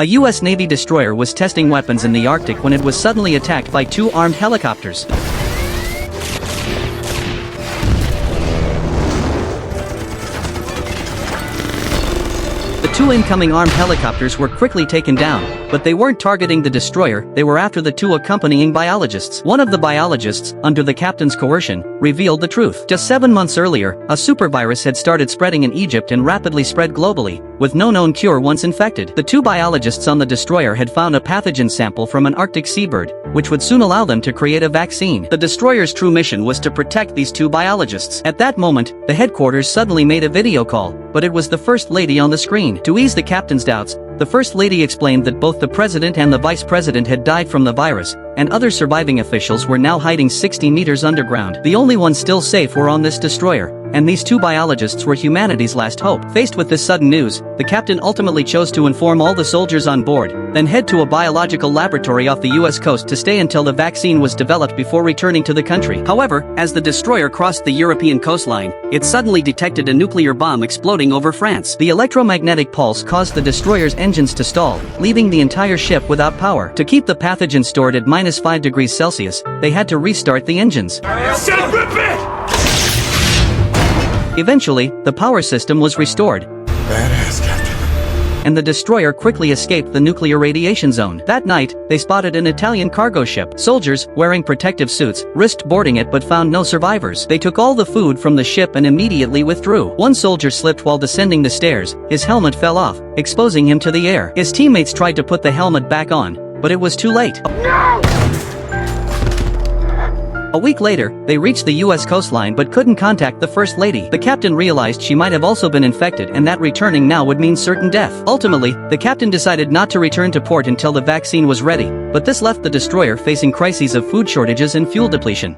A U.S. Navy destroyer was testing weapons in the Arctic when it was suddenly attacked by two armed helicopters. The two incoming armed helicopters were quickly taken down, but they weren't targeting the destroyer, they were after the two accompanying biologists. One of the biologists, under the captain's coercion, revealed the truth. Just 7 months earlier, a supervirus had started spreading in Egypt and rapidly spread globally, with no known cure once infected. The two biologists on the destroyer had found a pathogen sample from an Arctic seabird, which would soon allow them to create a vaccine. The destroyer's true mission was to protect these two biologists. At that moment, the headquarters suddenly made a video call, but it was the First Lady on the screen. To ease the captain's doubts, the First Lady explained that both the President and the Vice President had died from the virus, and other surviving officials were now hiding 60 meters underground. The only ones still safe were on this destroyer, and these two biologists were humanity's last hope. Faced with this sudden news, the captain ultimately chose to inform all the soldiers on board, then head to a biological laboratory off the US coast to stay until the vaccine was developed before returning to the country. However, as the destroyer crossed the European coastline, it suddenly detected a nuclear bomb exploding over France. The electromagnetic pulse caused the destroyer's engines to stall, leaving the entire ship without power. To keep the pathogen stored at -5 degrees Celsius, they had to restart the engines. Eventually, the power system was restored, Badass, Captain. and the destroyer quickly escaped the nuclear radiation zone. That night, they spotted an Italian cargo ship. Soldiers, wearing protective suits, risked boarding it but found no survivors. They took all the food from the ship and immediately withdrew. One soldier slipped while descending the stairs. His helmet fell off, exposing him to the air. His teammates tried to put the helmet back on, but it was too late. No! A week later, they reached the US coastline but couldn't contact the First Lady. The captain realized she might have also been infected and that returning now would mean certain death. Ultimately, the captain decided not to return to port until the vaccine was ready, but this left the destroyer facing crises of food shortages and fuel depletion.